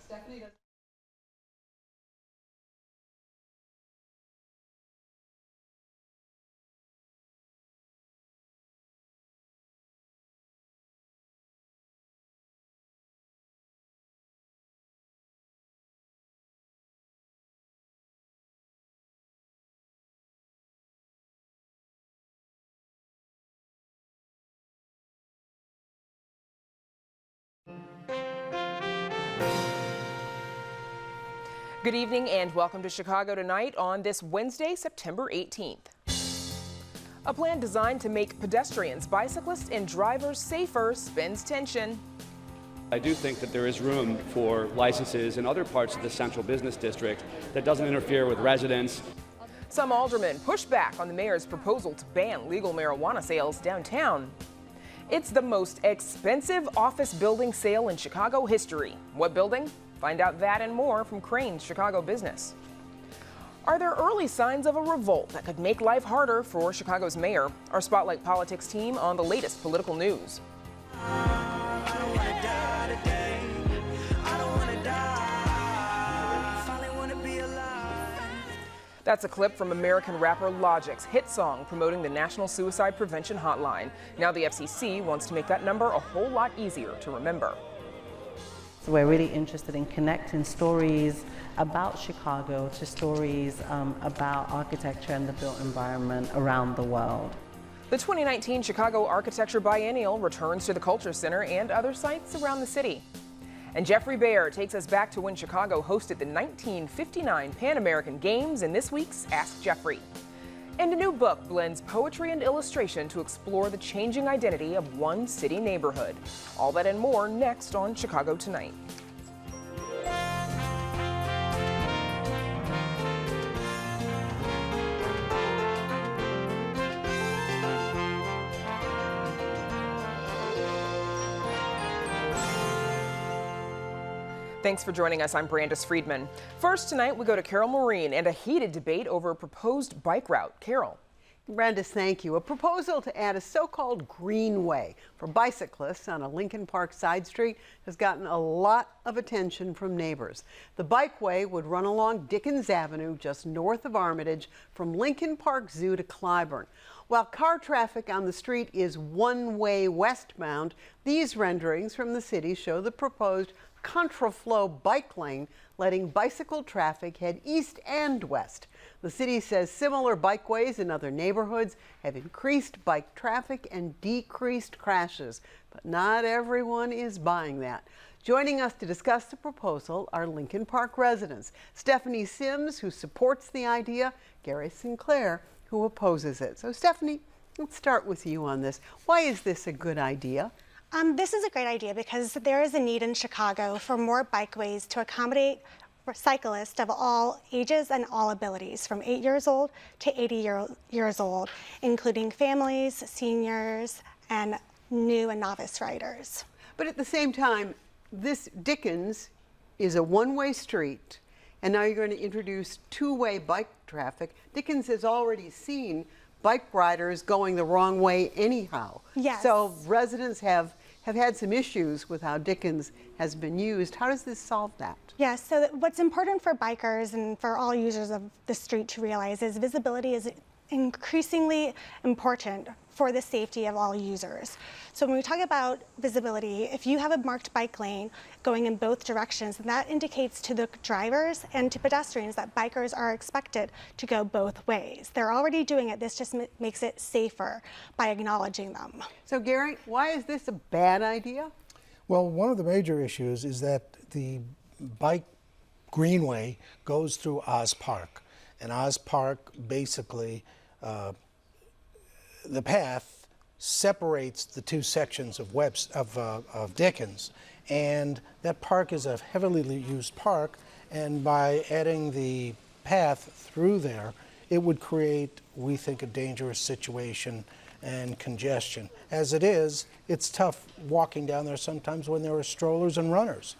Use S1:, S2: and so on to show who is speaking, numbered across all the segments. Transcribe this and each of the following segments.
S1: Stephanie does.
S2: Good evening and welcome to Chicago Tonight on this Wednesday, September 18th. A plan designed to make pedestrians, bicyclists, and drivers safer spins tension.
S3: I do think that there is room for licenses in other parts of the central business district that doesn't interfere with residents.
S2: Some aldermen push back on the mayor's proposal to ban legal marijuana sales downtown. It's the most expensive office building sale in Chicago history. What building? Find out that and more from Crane's Chicago Business. Are there early signs of a revolt that could make life harder for Chicago's mayor? Our Spotlight Politics team on the latest political news. That's a clip from American rapper Logic's hit song promoting the National Suicide Prevention Hotline. Now the FCC wants to make that number a whole lot easier to remember.
S4: So we're really interested in connecting stories about Chicago to stories about architecture and the built environment around the world.
S2: The 2019 Chicago Architecture Biennial returns to the Culture Center and other sites around the city. And Geoffrey Baer takes us back to when Chicago hosted the 1959 Pan American Games in this week's Ask Geoffrey. And a new book blends poetry and illustration to explore the changing identity of one city neighborhood. All that and more next on Chicago Tonight. Thanks for joining us. I'm Brandis Friedman. First tonight, we go to Carol Maureen and a heated debate over a proposed bike route. Carol.
S5: Brandis, thank you. A proposal to add a so-called greenway for bicyclists on a Lincoln Park side street has gotten a lot of attention from neighbors. The bikeway would run along Dickens Avenue just north of Armitage from Lincoln Park Zoo to Clybourne. While car traffic on the street is one-way westbound, these renderings from the city show the proposed contraflow bike lane letting bicycle traffic head east and west. The city says similar bikeways in other neighborhoods have increased bike traffic and decreased crashes, but not everyone is buying that. Joining us to discuss the proposal are Lincoln Park residents, Stephanie Sims, who supports the idea, Gary Sinclair, who opposes it. So Stephanie, let's start with you on this. Why is this a good idea?
S6: This is a great idea because there is a need in Chicago for more bikeways to accommodate cyclists of all ages and all abilities, from 8 years old to 80 years old, including families, seniors, and new and novice riders.
S5: But at the same time, this Dickens is a one-way street, and now you're going to introduce two-way bike traffic. Dickens has already seen bike riders going the wrong way anyhow.
S6: Yes.
S5: So residents have had some issues with how Dickens has been used. How does this solve that?
S6: Yes, so what's important for bikers and for all users of the street to realize is visibility is increasingly important for the safety of all users. So when we talk about visibility, if you have a marked bike lane going in both directions, then that indicates to the drivers and to pedestrians that bikers are expected to go both ways. They're already doing it. This just makes it safer by acknowledging them.
S5: So Gary, why is this a bad idea?
S7: Well, one of the major issues is that the bike greenway goes through Oz Park. And Oz Park basically, the path separates the two sections of Dickens, and that park is a heavily used park, and by adding the path through there, it would create, we think, a dangerous situation and congestion. As it is, it's tough walking down there sometimes when there are strollers and runners.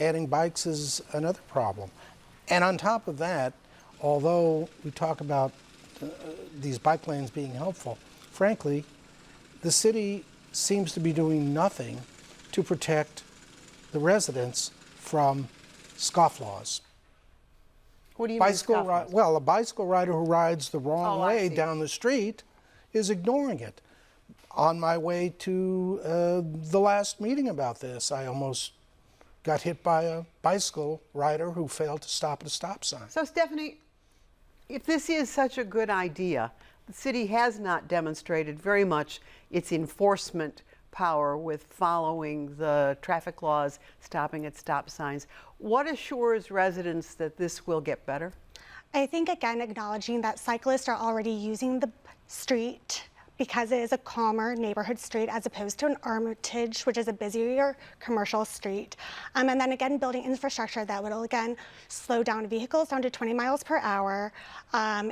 S7: Adding bikes is another problem. And on top of that, although we talk about these bike lanes being helpful, frankly, the city seems to be doing nothing to protect the residents from scofflaws.
S5: What do you mean scofflaws?
S7: Well, a bicycle rider who rides the wrong
S5: I
S7: way
S5: see.
S7: down the street is ignoring it. On my way to the last meeting about this, I almost got hit by a bicycle rider who failed to stop at a stop sign.
S5: So Stephanie, if this is such a good idea, the city has not demonstrated very much its enforcement power with following the traffic laws, stopping at stop signs. What assures residents that this will get better?
S6: I think, again, acknowledging that cyclists are already using the street because it is a calmer neighborhood street as opposed to an Armitage, which is a busier commercial street. And then again, building infrastructure that will again slow down vehicles down to 20 miles per hour,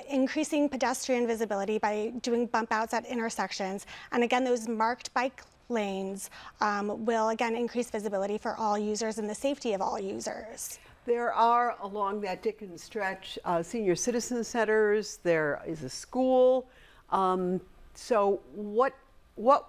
S6: increasing pedestrian visibility by doing bump outs at intersections. And again, those marked bike lanes will again increase visibility for all users and the safety of all users.
S5: There are, along that Dickens stretch, senior citizen centers, there is a school. So what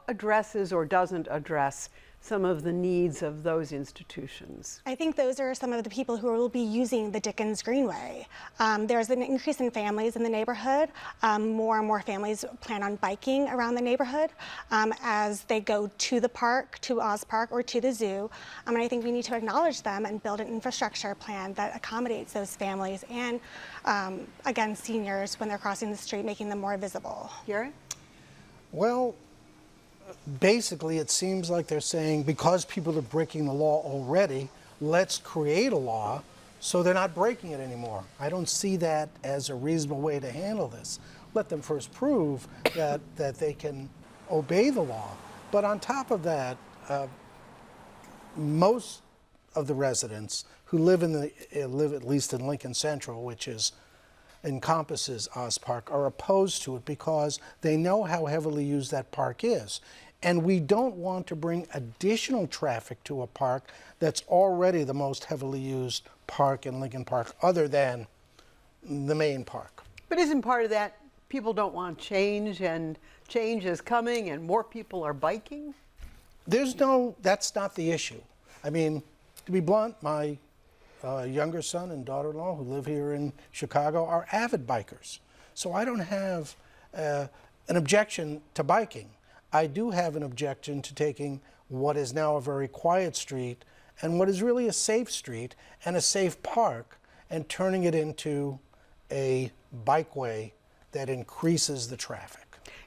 S5: addresses or doesn't address some of the needs of those institutions?
S6: I think those are some of the people who will be using the Dickens Greenway. There's an increase in families in the neighborhood. More and more families plan on biking around the neighborhood as they go to the park, to Oz Park, or to the zoo. And I think we need to acknowledge them and build an infrastructure plan that accommodates those families and, again, seniors when they're crossing the street, making them more visible.
S5: Gary?
S7: Well, basically it seems like they're saying because people are breaking the law already, let's create a law so they're not breaking it anymore. I don't see that as a reasonable way to handle this. Let them first prove that they can obey the law. But on top of that, most of the residents who live at least in Lincoln Central, which encompasses Oz Park, are opposed to it because they know how heavily used that park is. And we don't want to bring additional traffic to a park that's already the most heavily used park in Lincoln Park, other than the main park.
S5: But isn't part of that people don't want change, and change is coming and more people are biking?
S7: That's not the issue. I mean, to be blunt, my younger son and daughter-in-law who live here in Chicago are avid bikers. So I don't have an objection to biking. I do have an objection to taking what is now a very quiet street and what is really a safe street and a safe park and turning it into a bikeway that increases the traffic.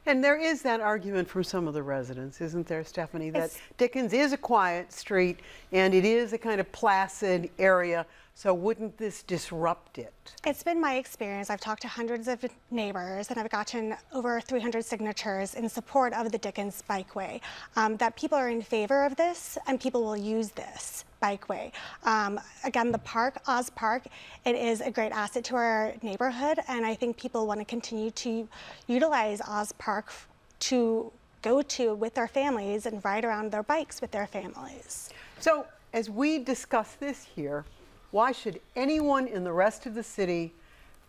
S5: And there is that argument from some of the residents, isn't there, Stephanie, that Dickens is a quiet street and it is a kind of placid area, so wouldn't this disrupt it?
S6: It's been my experience. I've talked to hundreds of neighbors and I've gotten over 300 signatures in support of the Dickens Bikeway, that people are in favor of this and people will use this bikeway. Again, the park, Oz Park, it is a great asset to our neighborhood, and I think people want to continue to utilize Oz Park to go to with their families and ride around their bikes with their families.
S5: So as we discuss this here, why should anyone in the rest of the city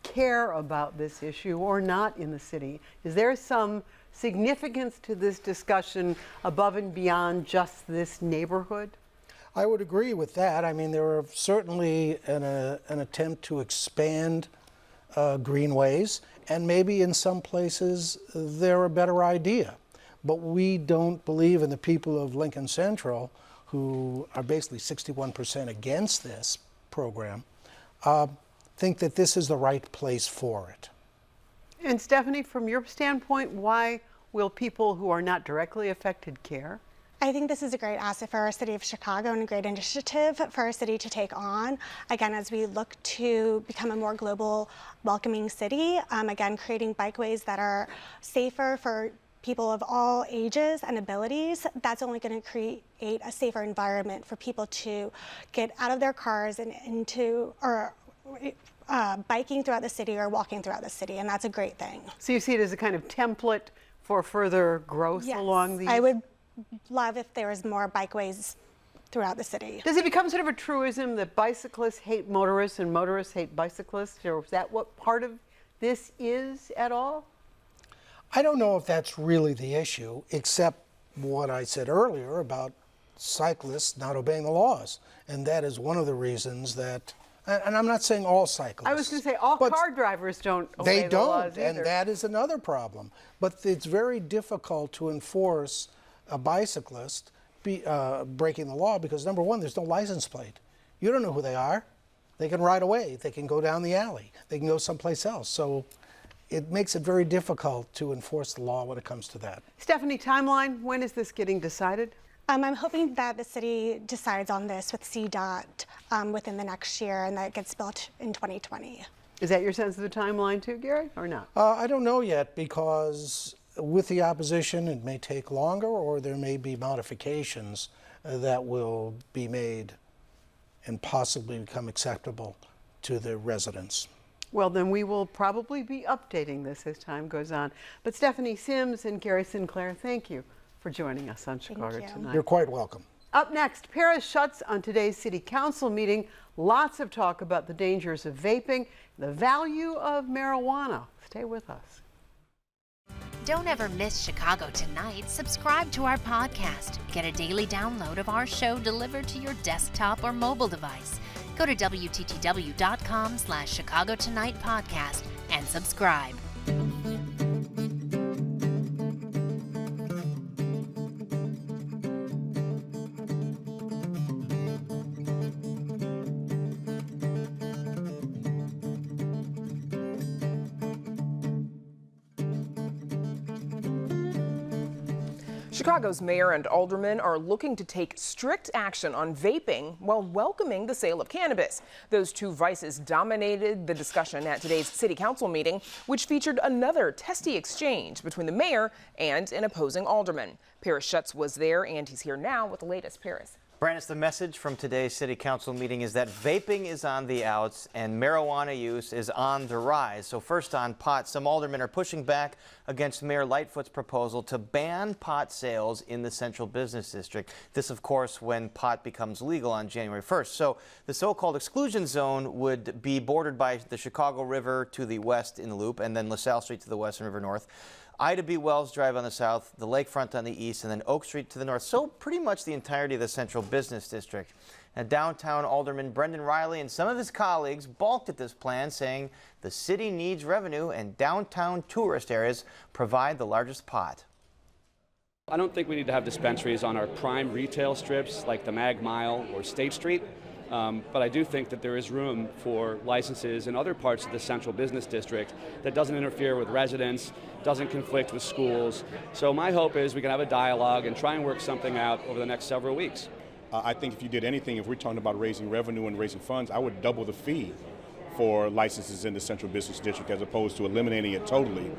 S5: care about this issue or not in the city? Is there some significance to this discussion above and beyond just this neighborhood?
S7: I would agree with that. I mean, there are certainly an attempt to expand greenways, and maybe in some places they're a better idea. But we don't believe in the people of Lincoln Central, who are basically 61% against this program, think that this is the right place for it.
S5: And Stephanie, from your standpoint, why will people who are not directly affected care?
S6: I think this is a great asset for our city of Chicago and a great initiative for our city to take on. Again, as we look to become a more global, welcoming city, again, creating bikeways that are safer for people of all ages and abilities, that's only going to create a safer environment for people to get out of their cars and into, or biking throughout the city or walking throughout the city, and that's a great thing.
S5: So you see it as a kind of template for further growth along these?
S6: I would love if there was more bikeways throughout the city.
S5: Does it become sort of a truism that bicyclists hate motorists and motorists hate bicyclists, or is that what part of this is at all?
S7: I don't know if that's really the issue, except what I said earlier about cyclists not obeying the laws. And that is one of the reasons that, and I'm not saying all cyclists.
S5: I was going to say all car drivers don't obey the laws either.
S7: And that is another problem. But it's very difficult to enforce a bicyclist breaking the law because, number one, there's no license plate. You don't know who they are. They can ride away. They can go down the alley. They can go someplace else. So it makes it very difficult to enforce the law when it comes to that.
S5: Stephanie, timeline, when is this getting decided?
S6: I'm hoping that the city decides on this with CDOT within the next year and that it gets built in 2020.
S5: Is that your sense of the timeline too, Gary, or not?
S7: I don't know yet because with the opposition it may take longer or there may be modifications that will be made and possibly become acceptable to the residents.
S5: Well, then we will probably be updating this as time goes on. But Stephanie Sims and Gary Sinclair, thank you for joining us on Chicago Tonight.
S7: You're quite welcome.
S5: Up next, Paris shuts on today's city council meeting. Lots of talk about the dangers of vaping, the value of marijuana. Stay with us.
S1: Don't ever miss Chicago Tonight. Subscribe to our podcast. Get a daily download of our show delivered to your desktop or mobile device. Go to WTTW.com/Chicago Tonight Podcast and subscribe.
S2: Chicago's mayor and aldermen are looking to take strict action on vaping while welcoming the sale of cannabis. Those two vices dominated the discussion at today's city council meeting, which featured another testy exchange between the mayor and an opposing alderman. Paris Schutz was there, and he's here now with the latest. Paris.
S8: Brandis, the message from today's city council meeting is that vaping is on the outs and marijuana use is on the rise. So first on pot, some aldermen are pushing back against Mayor Lightfoot's proposal to ban pot sales in the central business district. This, of course, when pot becomes legal on January 1st. So the so-called exclusion zone would be bordered by the Chicago River to the west in the loop and then LaSalle Street to the west and River North. Ida B. Wells Drive on the south, the lakefront on the east, and then Oak Street to the north. So pretty much the entirety of the central business district. Now, downtown Alderman Brendan Riley and some of his colleagues balked at this plan, saying the city needs revenue and downtown tourist areas provide the largest pot.
S3: I don't think we need to have dispensaries on our prime retail strips like the Mag Mile or State Street. But I do think that there is room for licenses in other parts of the central business district that doesn't interfere with residents, doesn't conflict with schools. So my hope is we can have a dialogue and try and work something out over the next several weeks.
S9: I think if you did anything, if we're talking about raising revenue and raising funds, I would double the fee for licenses in the central business district as opposed to eliminating it totally.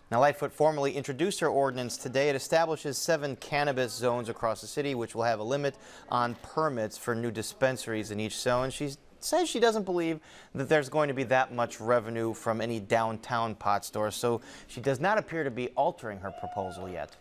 S8: Now, Lightfoot formally introduced her ordinance today. It establishes 7 cannabis zones across the city, which will have a limit on permits for new dispensaries in each zone. She says she doesn't believe that there's going to be that much revenue from any downtown pot stores, so she does not appear to be altering her proposal yet.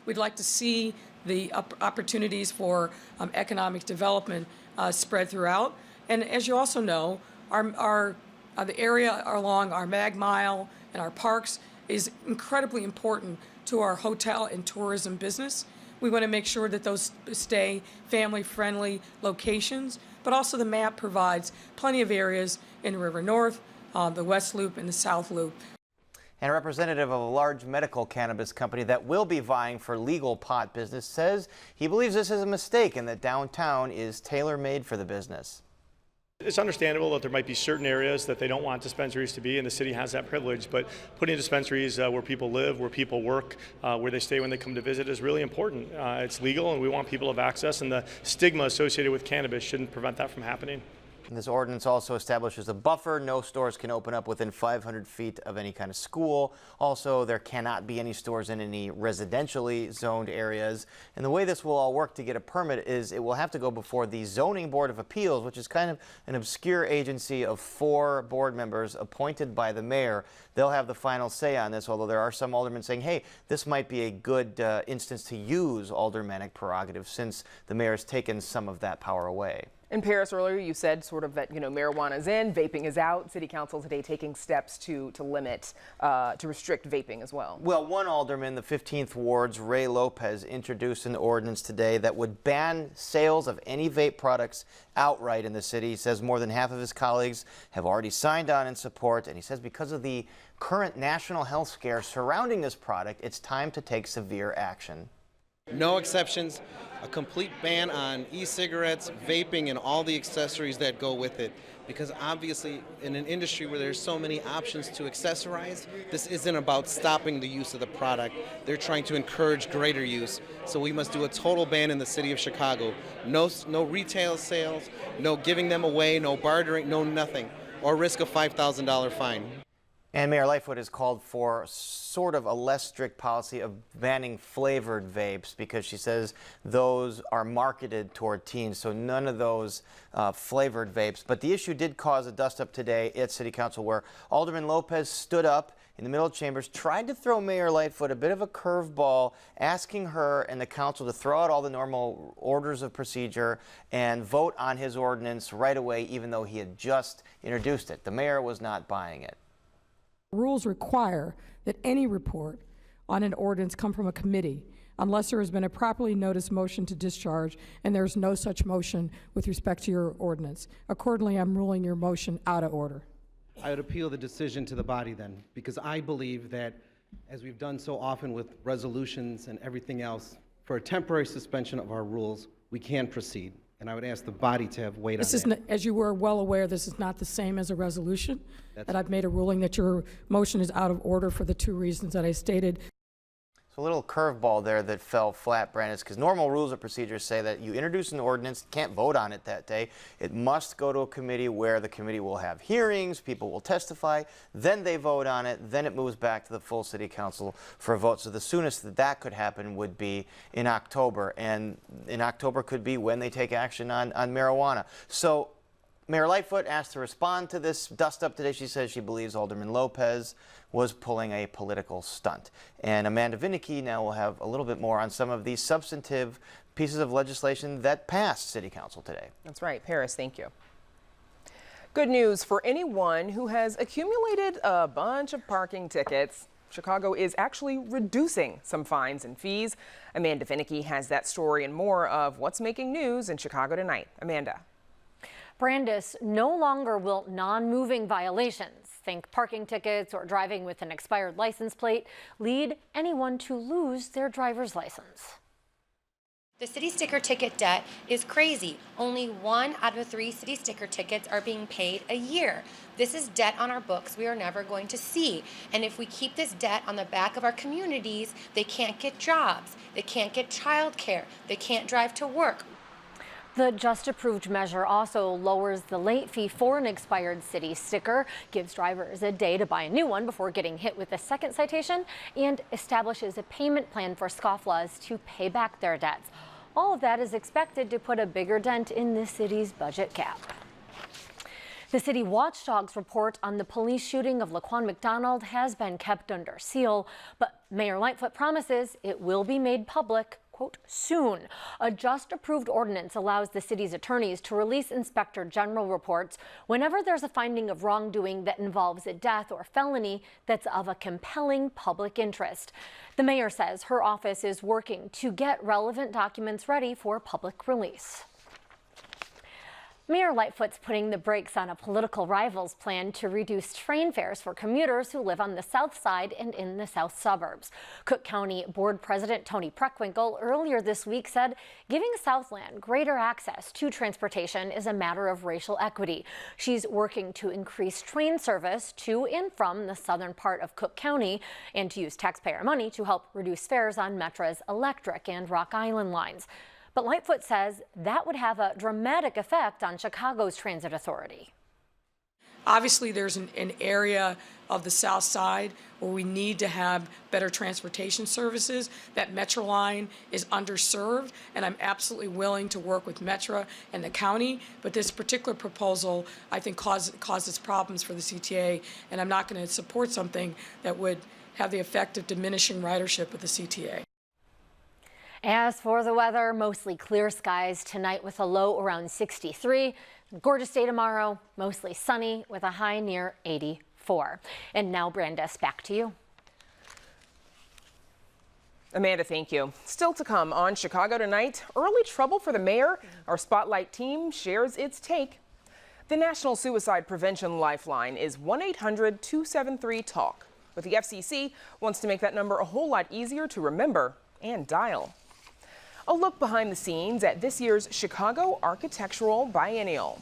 S10: We'd like to see the opportunities for economic development spread throughout. And as you also know, the area along our Mag Mile and our parks is incredibly important to our hotel and tourism business. We want to make sure that those stay family-friendly locations, but also the map provides plenty of areas in River North, the West Loop, and the South Loop.
S8: And a representative of a large medical cannabis company that will be vying for legal pot business says he believes this is a mistake and that downtown is tailor-made for the business.
S11: It's understandable that there might be certain areas that they don't want dispensaries to be, and the city has that privilege, but putting dispensaries where people live, where people work, where they stay when they come to visit is really important. It's legal and we want people to have access, and the stigma associated with cannabis shouldn't prevent that from happening.
S8: This ordinance also establishes a buffer. No stores can open up within 500 feet of any kind of school. Also, there cannot be any stores in any residentially zoned areas. And the way this will all work to get a permit is it will have to go before the Zoning Board of Appeals, which is kind of an obscure agency of 4 board members appointed by the mayor. They'll have the final say on this, although there are some aldermen saying, hey, this might be a good instance to use aldermanic prerogative since the mayor has taken some of that power away.
S2: In Paris, earlier you said sort of that, marijuana is in, vaping is out. City Council today taking steps to limit, to restrict vaping as well.
S8: Well, one alderman, the 15th Ward's Ray Lopez, introduced an ordinance today that would ban sales of any vape products outright in the city. He says more than half of his colleagues have already signed on in support, and he says because of the current national health scare surrounding this product, it's time to take severe action.
S12: No exceptions, a complete ban on e-cigarettes, vaping, and all the accessories that go with it. Because obviously, in an industry where there's so many options to accessorize, this isn't about stopping the use of the product. They're trying to encourage greater use. So we must do a total ban in the city of Chicago. No retail sales, no giving them away, no bartering, no nothing, or risk a $5,000 fine.
S8: And Mayor Lightfoot has called for sort of a less strict policy of banning flavored vapes because she says those are marketed toward teens, so none of those flavored vapes. But the issue did cause a dust-up today at City Council where Alderman Lopez stood up in the middle of chambers, tried to throw Mayor Lightfoot a bit of a curveball, asking her and the council to throw out all the normal orders of procedure and vote on his ordinance right away, even though he had just introduced it. The mayor was not buying it.
S10: Rules require that any report on an ordinance come from a committee unless there has been a properly noticed motion to discharge, and there is no such motion with respect to your ordinance. Accordingly, I'm ruling your motion out of order.
S12: I would appeal the decision to the body then, because I believe that, as we've done so often with resolutions and everything else, for a temporary suspension of our rules, we can proceed. And I would ask the body to have weight on that.
S10: As you were well aware, this is not the same as a resolution. That I've made a ruling that your motion is out of order for the two reasons that I stated.
S8: So a little curveball there that fell flat, Brandis, because normal rules of procedure say that you introduce an ordinance, can't vote on it that day. It must go to a committee where the committee will have hearings, people will testify, then they vote on it, then it moves back to the full city council for a vote. So the soonest that that could happen would be in October, and in October could be when they take action on marijuana. So Mayor Lightfoot asked to respond to this dust-up today. She says she believes Alderman Lopez was pulling a political stunt. And Amanda Vinicky now will have a little bit more on some of these substantive pieces of legislation that passed City Council today.
S2: That's right. Paris, thank you. Good news for anyone who has accumulated a bunch of parking tickets. Chicago is actually reducing some fines and fees. Amanda Vinicky has that story and more of what's making news in Chicago tonight. Amanda.
S13: Brandis, no longer will non-moving violations, think parking tickets or driving with an expired license plate, lead anyone to lose their driver's license.
S1: The city sticker ticket debt is crazy. Only 1 out of 3 city sticker tickets are being paid a year. This is debt on our books we are never going to see. And if we keep this debt on the back of our communities, they can't get jobs, they can't get childcare, they can't drive to work.
S13: The just approved measure also lowers the late fee for an expired city sticker, gives drivers a day to buy a new one before getting hit with a second citation, and establishes a payment plan for scofflaws to pay back their debts. All of that is expected to put a bigger dent in the city's budget cap. The city watchdog's report on the police shooting of Laquan McDonald has been kept under seal, but Mayor Lightfoot promises it will be made public, quote, soon. A just approved ordinance allows the city's attorneys to release Inspector General reports whenever there's a finding of wrongdoing that involves a death or felony that's of a compelling public interest. The mayor says her office is working to get relevant documents ready for public release. Mayor Lightfoot's putting the brakes on a political rival's plan to reduce train fares for commuters who live on the south side and in the south suburbs. Cook County Board President Tony Preckwinkle earlier this week said giving Southland greater access to transportation is a matter of racial equity. She's working to increase train service to and from the southern part of Cook County and to use taxpayer money to help reduce fares on Metra's Electric and Rock Island lines. But Lightfoot says that would have a dramatic effect on Chicago's transit authority.
S10: Obviously, there's an area of the south side where we need to have better transportation services. That Metro line is underserved, and I'm absolutely willing to work with Metro and the county. But this particular proposal, I think, causes problems for the CTA, and I'm not going to support something that would have the effect of diminishing ridership with the CTA.
S13: As for the weather, mostly clear skies tonight with a low around 63. Gorgeous day tomorrow, mostly sunny with a high near 84. And now, Brandis, back to you.
S2: Amanda, thank you. Still to come on Chicago tonight, early trouble for the mayor. Our Spotlight team shares its take. The National Suicide Prevention Lifeline is 1-800-273-TALK. But the FCC wants to make that number a whole lot easier to remember and dial. A look behind the scenes at this year's Chicago Architectural Biennial.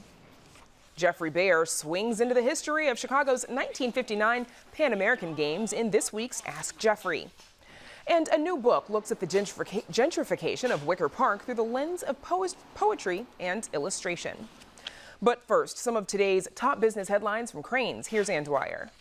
S2: Geoffrey Baer swings into the history of Chicago's 1959 Pan American Games in this week's Ask Geoffrey. And a new book looks at the gentrification of Wicker Park through the lens of poetry and illustration. But first, some of today's top business headlines from Crain's. Here's Ann Dwyer.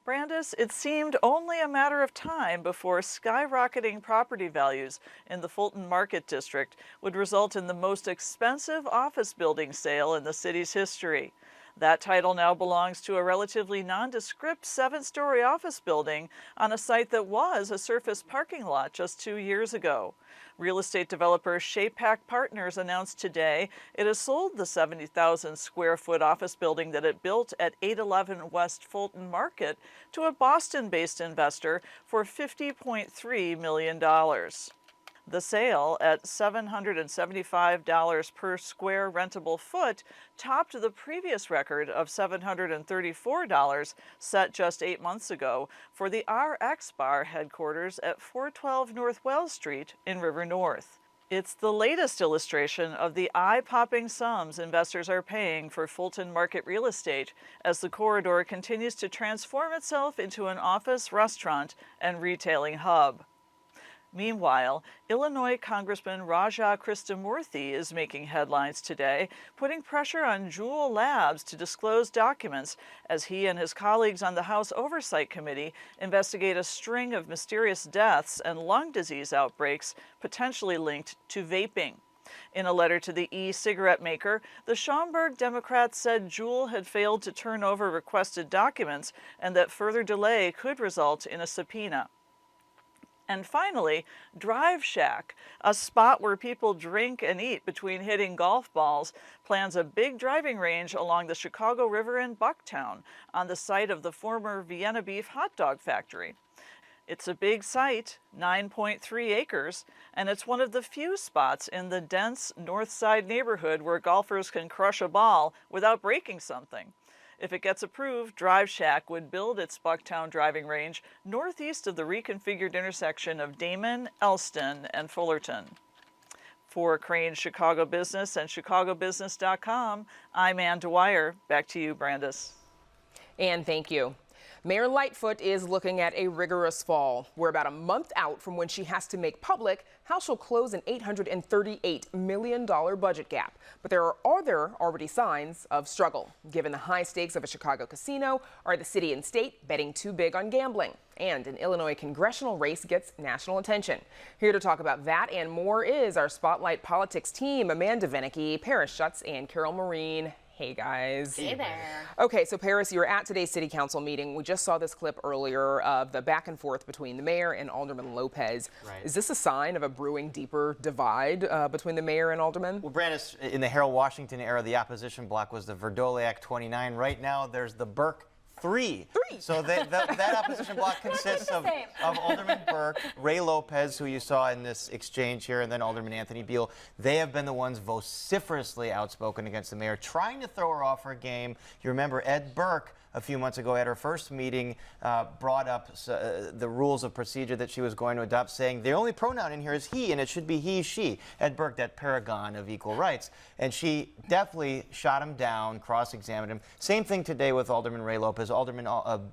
S14: Brandis, it seemed only a matter of time before skyrocketing property values in the Fulton Market District would result in the most expensive office building sale in the city's history. That title now belongs to a relatively nondescript 7-story office building on a site that was a surface parking lot just 2 years ago. Real estate developer Shapack Partners announced today it has sold the 70,000 square foot office building that it built at 811 West Fulton Market to a Boston-based investor for $50.3 million. The sale at $775 per square rentable foot topped the previous record of $734 set just 8 months ago for the RX Bar headquarters at 412 North Wells Street in River North. It's the latest illustration of the eye-popping sums investors are paying for Fulton Market real estate as the corridor continues to transform itself into an office, restaurant, and retailing hub. Meanwhile, Illinois Congressman Raja Krishnamurthy is making headlines today, putting pressure on Juul Labs to disclose documents as he and his colleagues on the House Oversight Committee investigate a string of mysterious deaths and lung disease outbreaks potentially linked to vaping. In a letter to the e-cigarette maker, the Schaumburg Democrats said Juul had failed to turn over requested documents and that further delay could result in a subpoena. And finally, Drive Shack, a spot where people drink and eat between hitting golf balls, plans a big driving range along the Chicago River in Bucktown on the site of the former Vienna Beef hot dog factory. It's a big site, 9.3 acres, and it's one of the few spots in the dense North Side neighborhood where golfers can crush a ball without breaking something. If it gets approved, Drive Shack would build its Bucktown driving range northeast of the reconfigured intersection of Damon, Elston, and Fullerton. For Crain's Chicago Business and ChicagoBusiness.com, I'm Ann Dwyer. Back to you, Brandis.
S2: And thank you. Mayor Lightfoot is looking at a rigorous fall. We're about a month out from when she has to make public how she'll close an $838 million budget gap. But there are already signs of struggle, given the high stakes of a Chicago casino. Are the city and state betting too big on gambling? And an Illinois congressional race gets national attention. Here to talk about that and more is our Spotlight Politics team, Amanda Venicky, Paris Schutz, and Carol Marine. Hey guys.
S13: Hey there.
S2: Okay, so Paris, you were at today's city council meeting. We just saw this clip earlier of the back and forth between the mayor and Alderman Lopez.
S8: Right.
S2: Is this a sign of a brewing deeper divide between the mayor and alderman?
S8: Well, Brandis, in the Harold Washington era, the opposition bloc was the Verdoliak 29. Right now, there's the Burke 3. So that opposition bloc consists of Alderman Burke, Ray Lopez, who you saw in this exchange here, and then Alderman Anthony Beal. They have been the ones vociferously outspoken against the mayor, trying to throw her off her game. You remember Ed Burke a few months ago at her first meeting brought up the rules of procedure that she was going to adopt, saying the only pronoun in here is he, and it should be he, she. Ed Burke, that paragon of equal rights. And she definitely shot him down, cross-examined him. Same thing today with Alderman Ray Lopez. Alderman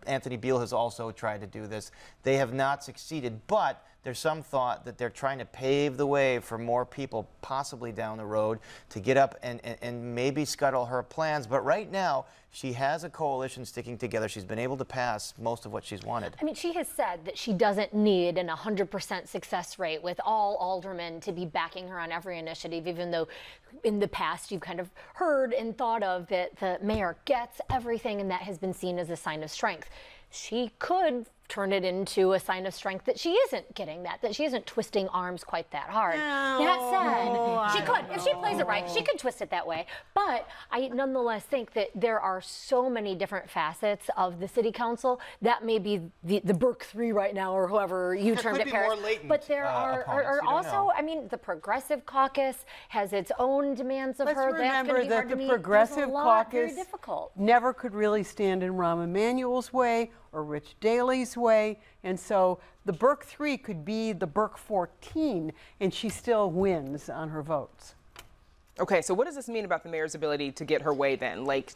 S8: Anthony Beal has also tried to do this. They have not succeeded, but there's some thought that they're trying to pave the way for more people possibly down the road to get up and maybe scuttle her plans. But right now, she has a coalition sticking together. She's been able to pass most of what she's wanted.
S13: I mean, she has said that she doesn't need an 100% success rate with all aldermen to be backing her on every initiative, even though in the past you've kind of heard and thought of that the mayor gets everything, and that has been seen as a sign of strength. she could turn it into a sign of strength that she isn't getting that she isn't twisting arms quite that hard. That said, she could, if she plays it right, she could twist it that way. But I nonetheless think that there are so many different facets of the city council. That may be the Burke 3 right now, or whoever you termed it, Paris. But there are also, I mean, the Progressive Caucus has its own demands of her.
S5: Let's remember that the
S13: Progressive
S5: Progressive Caucus
S13: very difficult.
S5: never could really stand in Rahm Emanuel's way or Rich Daley's way, and so the Burke 3 could be the Burke 14, and she still wins on her votes.
S2: Okay, so what does this mean about the mayor's ability to get her way then? Like,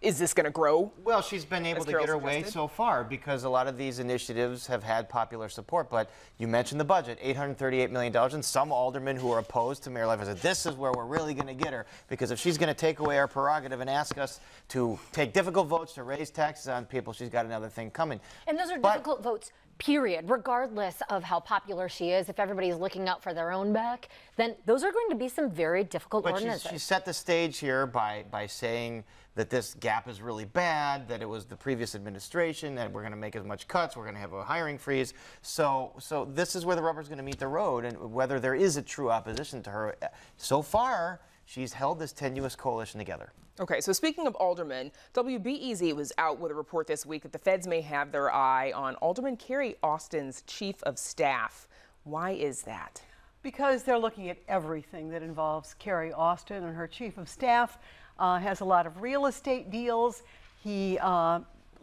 S2: is this going to grow?
S8: Well, she's been able to get her way so far because a lot of these initiatives have had popular support. But you mentioned the budget, $838 million, and some aldermen who are opposed to Mayor Lightfoot said, this is where we're really going to get her, because if she's going to take away our prerogative and ask us to take difficult votes to raise taxes on people, she's got another thing coming.
S13: And those are difficult votes, period. Regardless of how popular she is, if everybody's looking out for their own back, then those are going to be some very difficult ordinances.
S8: She set the stage here by saying that this gap is really bad, that it was the previous administration, that we're going to make as much cuts, we're going to have a hiring freeze. So this is where the rubber's going to meet the road, and whether there is a true opposition to her. So far, she's held this tenuous coalition together.
S2: Okay, so speaking of aldermen, WBEZ was out with a report this week that the feds may have their eye on Alderman Carrie Austin's chief of staff. Why is that?
S5: Because they're looking at everything that involves Carrie Austin, and her chief of staff has a lot of real estate deals. He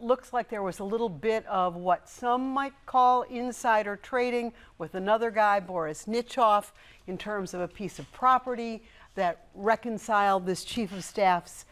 S5: looks like there was a little bit of what some might call insider trading with another guy, Boris Nitchoff, in terms of a piece of property that reconciled this chief of staff's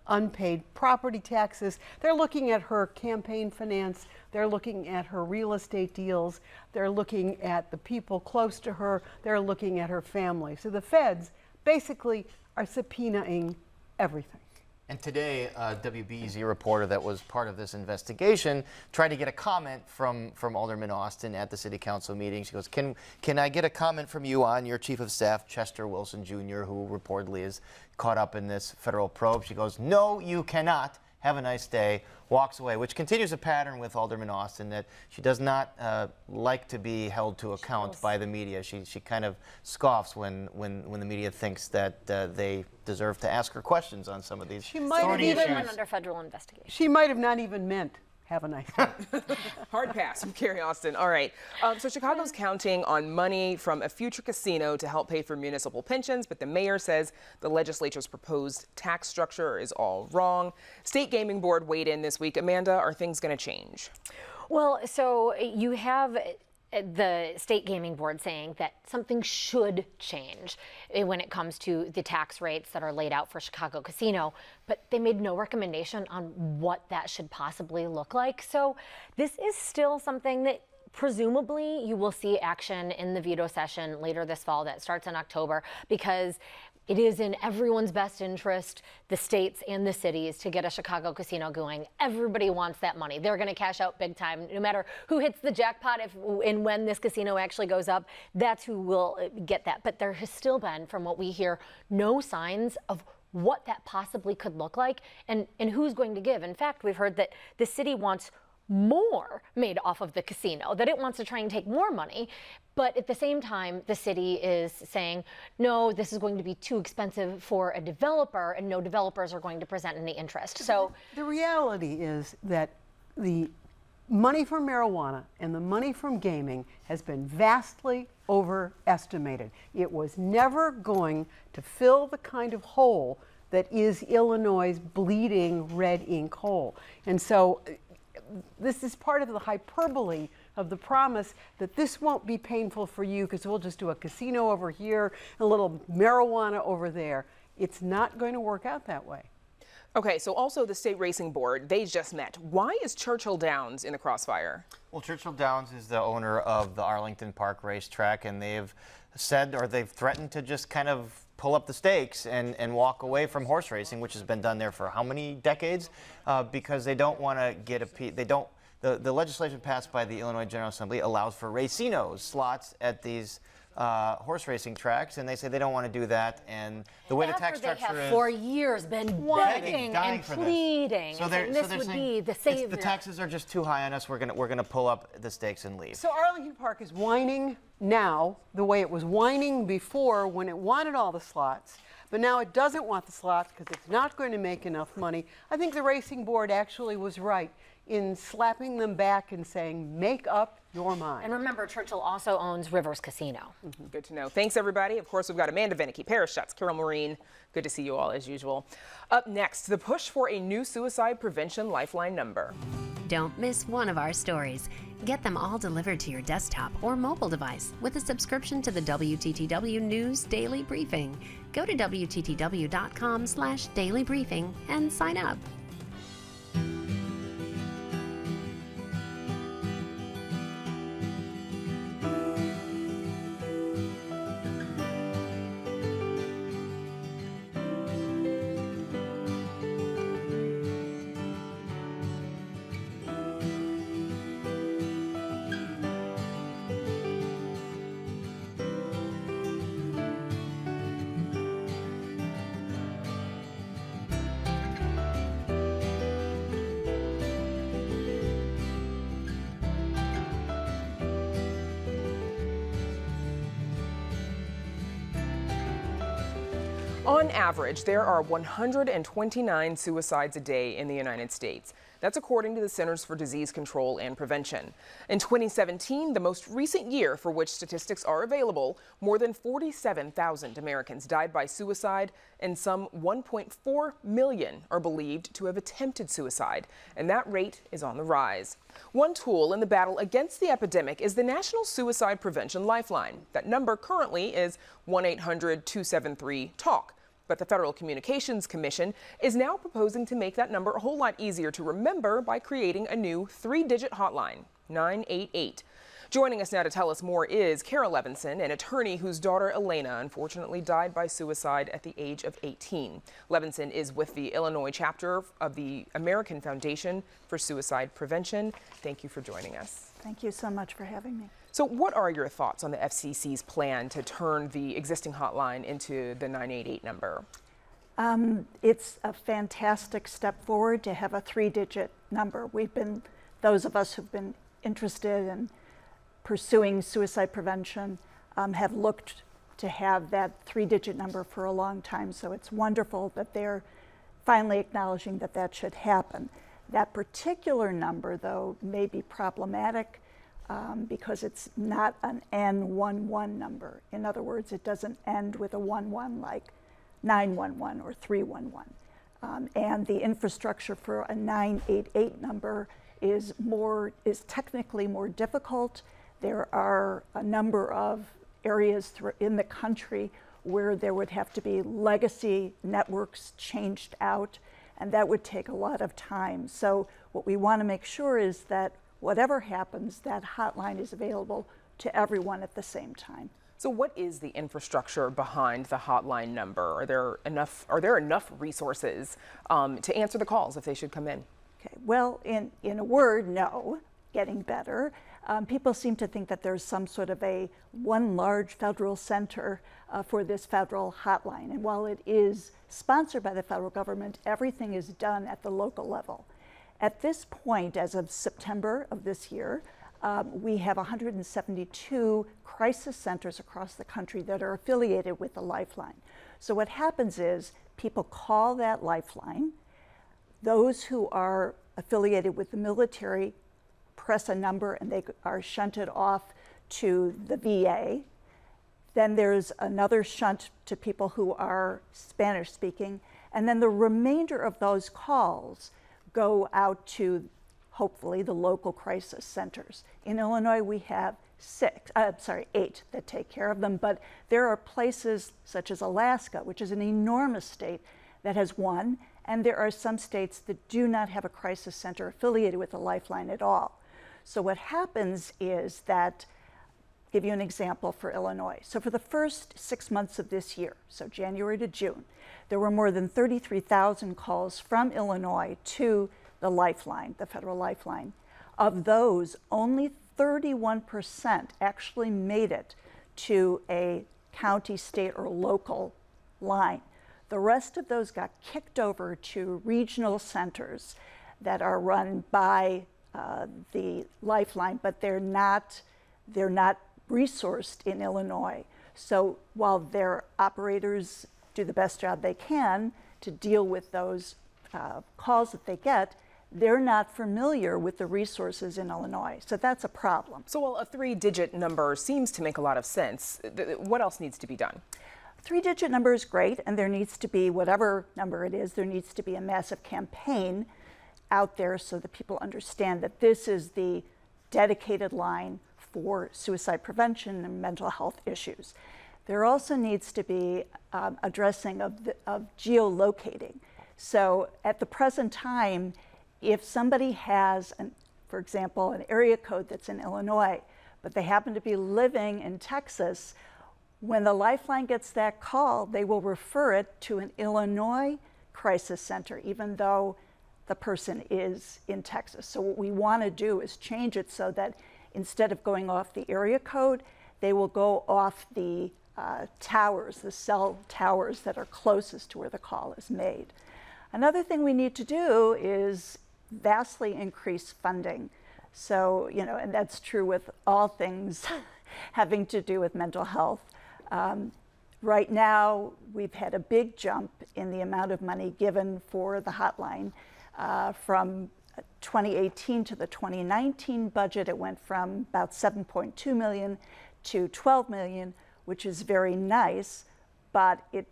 S5: unpaid property taxes. They're looking at her campaign finance. They're looking at her real estate deals. They're looking at the people close to her. They're looking at her family. So the feds basically are subpoenaing everything.
S8: And today, a WBEZ reporter that was part of this investigation tried to get a comment from Alderman Austin at the city council meeting. She goes, can I get a comment from you on your chief of staff, Chester Wilson Jr., who reportedly is caught up in this federal probe? She goes, no, you cannot. Have a nice day. Walks away, which continues a pattern with Alderman Austin that she does not like to be held to account by the media. She kind of scoffs when the media thinks that they deserve to ask her questions on some of these.
S5: She might have even
S13: went under federal investigation.
S5: She might have not even meant have a nice day.
S2: Hard pass from Carrie Austin. All right. So Chicago's counting on money from a future casino to help pay for municipal pensions, but the mayor says the legislature's proposed tax structure is all wrong. State Gaming Board weighed in this week. Amanda, are things going to change?
S13: Well, so you have the State Gaming Board saying that something should change when it comes to the tax rates that are laid out for Chicago Casino, but they made no recommendation on what that should possibly look like. So this is still something that presumably you will see action in the veto session later this fall that starts in October, because it is in everyone's best interest, the states and the cities, to get a Chicago casino going. Everybody wants that money. They're going to cash out big time. No matter who hits the jackpot, if and when this casino actually goes up, that's who will get that. But there has still been, from what we hear, no signs of what that possibly could look like and who's going to give. In fact, we've heard that the city wants more made off of the casino, that it wants to try and take more money. But at the same time, the city is saying, no, this is going to be too expensive for a developer, and no developers are going to present any interest. So
S5: the reality is that the money from marijuana and the money from gaming has been vastly overestimated. It was never going to fill the kind of hole that is Illinois' bleeding red ink hole. And so this is part of the hyperbole of the promise that this won't be painful for you because we'll just do a casino over here and a little marijuana over there. It's not going to work out that way.
S2: Okay, so also the State Racing Board, they just met. Why is Churchill Downs in the crossfire?
S8: Well, Churchill Downs is the owner of the Arlington Park racetrack, and they've said, or they've threatened to just kind of pull up the stakes and walk away from horse racing, which has been done there for how many decades? Because they don't want to get the legislation passed by the Illinois General Assembly allows for racinos, slots at these horse racing tracks, and they say they don't want to do that. And the way the tax structure
S13: they have
S8: is,
S13: for years been begging and pleading,
S8: so
S13: and this would be the savior.
S8: The taxes are just too high on us. We're gonna pull up the stakes and leave.
S5: So Arlington Park is whining now the way it was whining before when it wanted all the slots. But now it doesn't want the slots because it's not going to make enough money. I think the racing board actually was right in slapping them back and saying, make up your mind.
S13: And remember, Churchill also owns Rivers Casino.
S2: Good to know. Thanks, everybody. Of course, we've got Amanda Vinicky, Paris Schutz, Carol Maureen. Good to see you all as usual. Up next, the push for a new suicide prevention lifeline number.
S15: Don't miss one of our stories. Get them all delivered to your desktop or mobile device with a subscription to the WTTW News Daily Briefing. Go to WTTW.com/daily briefing and sign up.
S2: On average, there are 129 suicides a day in the United States. That's according to the Centers for Disease Control and Prevention. In 2017, the most recent year for which statistics are available, more than 47,000 Americans died by suicide, and some 1.4 million are believed to have attempted suicide, and that rate is on the rise. One tool in the battle against the epidemic is the National Suicide Prevention Lifeline. That number currently is 1-800-273-TALK. But the Federal Communications Commission is now proposing to make that number a whole lot easier to remember by creating a new 3-digit hotline, 988. Joining us now to tell us more is Carol Levinson, an attorney whose daughter Elena unfortunately died by suicide at the age of 18. Levinson is with the Illinois chapter of the American Foundation for Suicide Prevention. Thank you for joining us.
S16: Thank you so much for having me.
S2: So what are your thoughts on the FCC's plan to turn the existing hotline into the 988 number?
S16: It's a fantastic step forward to have a 3-digit number. Those of us who've been interested in pursuing suicide prevention have looked to have that 3-digit number for a long time. So it's wonderful that they're finally acknowledging that that should happen. That particular number, though, may be problematic because it's not an N11 number. In other words, it doesn't end with a 11 like 911 or 311. And the infrastructure for a 988 number is technically more difficult. There are a number of areas in the country where there would have to be legacy networks changed out, and that would take a lot of time. So what we want to make sure is that whatever happens, that hotline is available to everyone at the same time.
S2: So what is the infrastructure behind the hotline number? Are there enough resources to answer the calls if they should come in?
S16: Okay. Well, in a word, no. Getting better. People seem to think that there's some sort of one large federal center for this federal hotline. And while it is sponsored by the federal government, everything is done at the local level. At this point, as of September of this year, we have 172 crisis centers across the country that are affiliated with the Lifeline. So what happens is people call that Lifeline. Those who are affiliated with the military press a number and they are shunted off to the VA. Then there's another shunt to people who are Spanish speaking. And then the remainder of those calls go out to hopefully the local crisis centers. In Illinois, we have 8 that take care of them, but there are places such as Alaska, which is an enormous state, that has one, and there are some states that do not have a crisis center affiliated with the Lifeline at all. So what happens is that, give you an example for Illinois. So for the first 6 months of this year, so January to June, there were more than 33,000 calls from Illinois to the Lifeline, the federal Lifeline. Of those, only 31% actually made it to a county, state, or local line. The rest of those got kicked over to regional centers that are run by the Lifeline, but they're not resourced in Illinois. So while their operators do the best job they can to deal with those calls that they get, they're not familiar with the resources in Illinois. So that's a problem.
S2: So while a 3-digit number seems to make a lot of sense, what else needs to be done?
S16: A 3-digit number is great, and there needs to be, whatever number it is, there needs to be a massive campaign out there so that people understand that this is the dedicated line for suicide prevention and mental health issues. There also needs to be addressing of geolocating. So at the present time, if somebody has, for example, an area code that's in Illinois, but they happen to be living in Texas, when the Lifeline gets that call, they will refer it to an Illinois crisis center, even though the person is in Texas. So what we want to do is change it so that instead of going off the area code, they will go off the towers, the cell towers that are closest to where the call is made. Another thing we need to do is vastly increase funding. So, and that's true with all things having to do with mental health. Right now, we've had a big jump in the amount of money given for the hotline. From 2018 to the 2019 budget, it went from about $7.2 million to $12 million, which is very nice, but it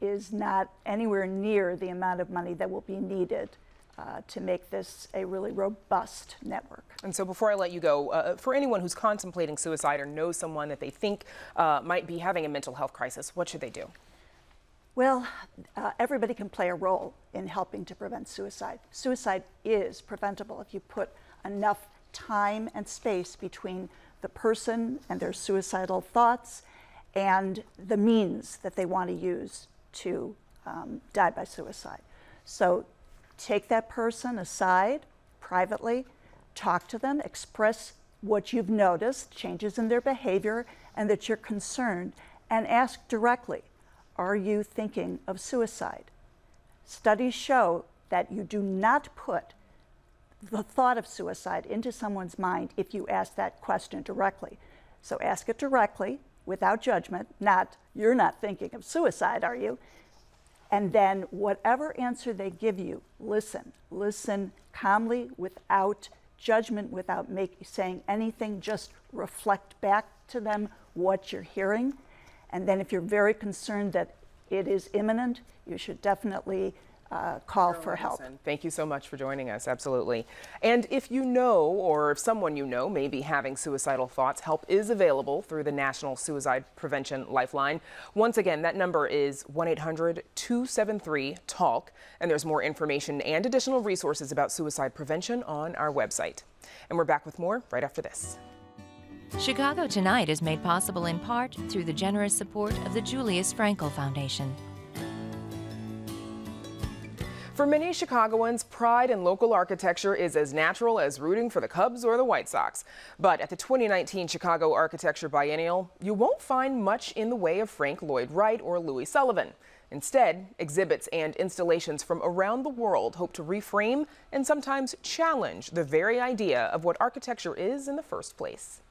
S16: is not anywhere near the amount of money that will be needed to make this a really robust network.
S2: And so before I let you go, for anyone who's contemplating suicide or knows someone that they think might be having a mental health crisis, what should they do?
S16: Well, everybody can play a role in helping to prevent suicide. Suicide is preventable if you put enough time and space between the person and their suicidal thoughts and the means that they want to use to die by suicide. So take that person aside privately, talk to them, express what you've noticed, changes in their behavior, and that you're concerned, and ask directly, are you thinking of suicide? Studies show that you do not put the thought of suicide into someone's mind if you ask that question directly. So ask it directly, without judgment, not, you're not thinking of suicide, are you? And then whatever answer they give you, listen. Listen calmly, without judgment, without saying anything, just reflect back to them what you're hearing. And then if you're very concerned that it is imminent, you should definitely call for help.
S2: Thank you so much for joining us, absolutely. And if you know, or if someone you know may be having suicidal thoughts, help is available through the National Suicide Prevention Lifeline. Once again, that number is 1-800-273-TALK, and there's more information and additional resources about suicide prevention on our website. And we're back with more right after this.
S17: Chicago Tonight is made possible in part through the generous support of the Julius Frankel Foundation.
S2: For many Chicagoans, pride in local architecture is as natural as rooting for the Cubs or the White Sox. But at the 2019 Chicago Architecture Biennial, you won't find much in the way of Frank Lloyd Wright or Louis Sullivan. Instead, exhibits and installations from around the world hope to reframe and sometimes challenge the very idea of what architecture is in the first place.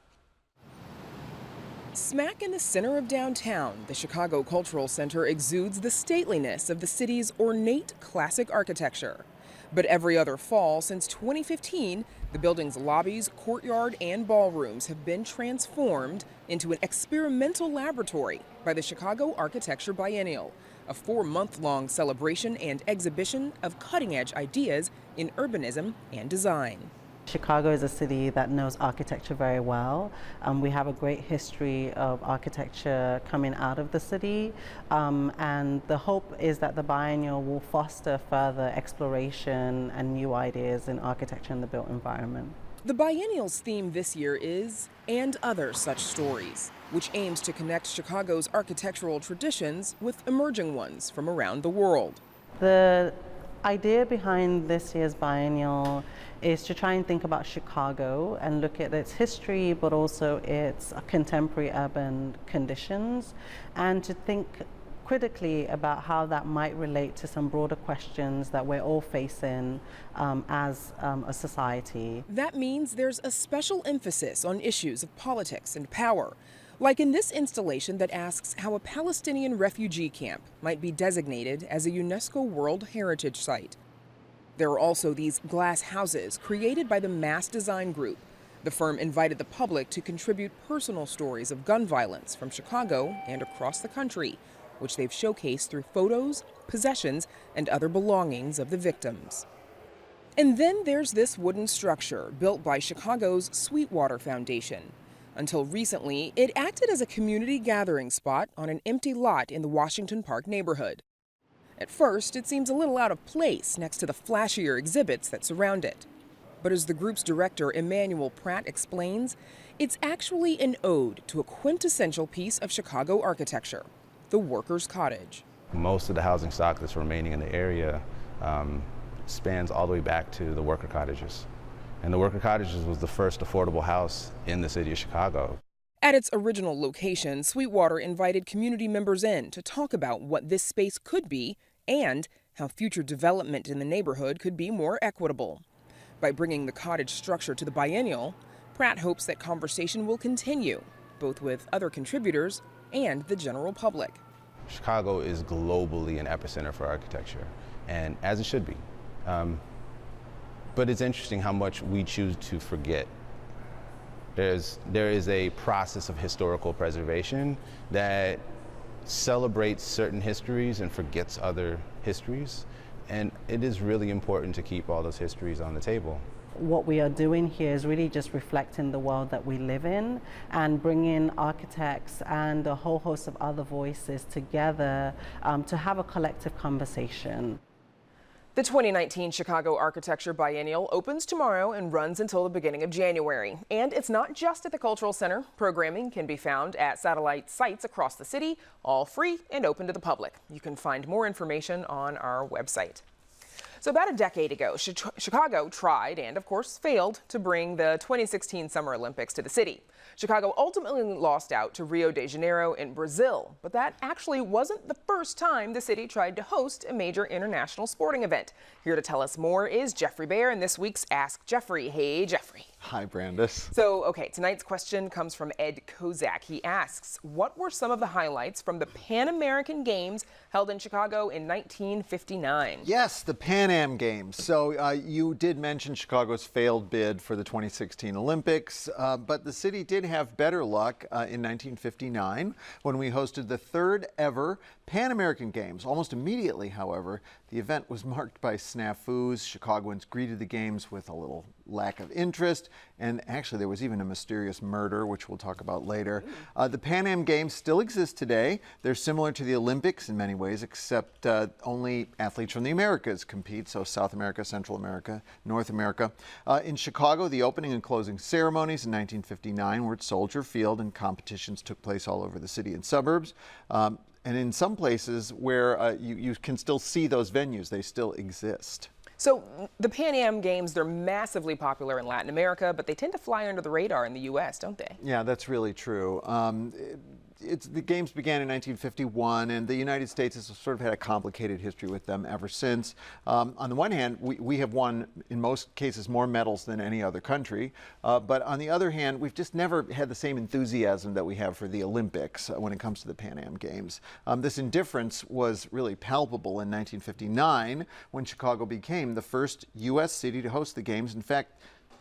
S2: Smack in the center of downtown, the Chicago Cultural Center exudes the stateliness of the city's ornate classic architecture. But every other fall since 2015, the building's lobbies, courtyard, and ballrooms have been transformed into an experimental laboratory by the Chicago Architecture Biennial, a 4-month-long celebration and exhibition of cutting-edge ideas in urbanism and design.
S4: Chicago is a city that knows architecture very well. We have a great history of architecture coming out of the city, and the hope is that the biennial will foster further exploration and new ideas in architecture and the built environment.
S2: The biennial's theme this year is "And Other Such Stories," which aims to connect Chicago's architectural traditions with emerging ones from around the world.
S4: The idea behind this year's biennial is to try and think about Chicago and look at its history, but also its contemporary urban conditions, and to think critically about how that might relate to some broader questions that we're all facing as a society.
S2: That means there's a special emphasis on issues of politics and power, like in this installation that asks how a Palestinian refugee camp might be designated as a UNESCO World Heritage Site. There are also these glass houses created by the Mass Design Group. The firm invited the public to contribute personal stories of gun violence from Chicago and across the country, which they've showcased through photos, possessions, and other belongings of the victims. And then there's this wooden structure built by Chicago's Sweetwater Foundation. Until recently, it acted as a community gathering spot on an empty lot in the Washington Park neighborhood. At first, it seems a little out of place next to the flashier exhibits that surround it. But as the group's director, Emmanuel Pratt, explains, it's actually an ode to a quintessential piece of Chicago architecture, the workers' cottage.
S18: Most of the housing stock that's remaining in the area spans all the way back to the worker cottages. And the worker cottages was the first affordable house in the city of Chicago.
S2: At its original location, Sweetwater invited community members in to talk about what this space could be and how future development in the neighborhood could be more equitable. By bringing the cottage structure to the biennial, Pratt hopes that conversation will continue, both with other contributors and the general public.
S18: Chicago is globally an epicenter for architecture, and as it should be. But it's interesting how much we choose to forget. There is a process of historical preservation that celebrates certain histories and forgets other histories, and it is really important to keep all those histories on the table.
S4: What we are doing here is really just reflecting the world that we live in and bringing architects and a whole host of other voices together to have a collective conversation.
S2: The 2019 Chicago Architecture Biennial opens tomorrow and runs until the beginning of January. And it's not just at the Cultural Center. Programming can be found at satellite sites across the city, all free and open to the public. You can find more information on our website. So about a decade ago, Chicago tried and, of course, failed to bring the 2016 Summer Olympics to the city. Chicago ultimately lost out to Rio de Janeiro in Brazil, but that actually wasn't the first time the city tried to host a major international sporting event. Here to tell us more is Geoffrey Baer in this week's Ask Geoffrey. Hey, Geoffrey.
S19: Hi, Brandis.
S2: So, okay, tonight's question comes from Ed Kozak. He asks, what were some of the highlights from the Pan American Games held in Chicago in 1959?
S19: Yes, the Pan Am Games. So you did mention Chicago's failed bid for the 2016 Olympics, but the city did have better luck in 1959 when we hosted the third ever Pan American Games. Almost immediately, however, the event was marked by snafus. Chicagoans greeted the games with a little lack of interest, and actually there was even a mysterious murder, which we'll talk about later. The Pan Am Games still exist today. They're similar to the Olympics in many ways, except only athletes from the Americas compete, so South America, Central America, North America. In Chicago, the opening and closing ceremonies in 1959 were at Soldier Field, and competitions took place all over the city and suburbs. And in some places where you can still see those venues, they still exist.
S2: So the Pan Am Games, they're massively popular in Latin America, but they tend to fly under the radar in the U.S., don't they?
S19: Yeah, that's really true. The games began in 1951, and the United States has sort of had a complicated history with them ever since. On the one hand, we have won, in most cases, more medals than any other country. But on the other hand, we've just never had the same enthusiasm that we have for the Olympics when it comes to the Pan Am Games. This indifference was really palpable in 1959 when Chicago became the first U.S. city to host the games. In fact,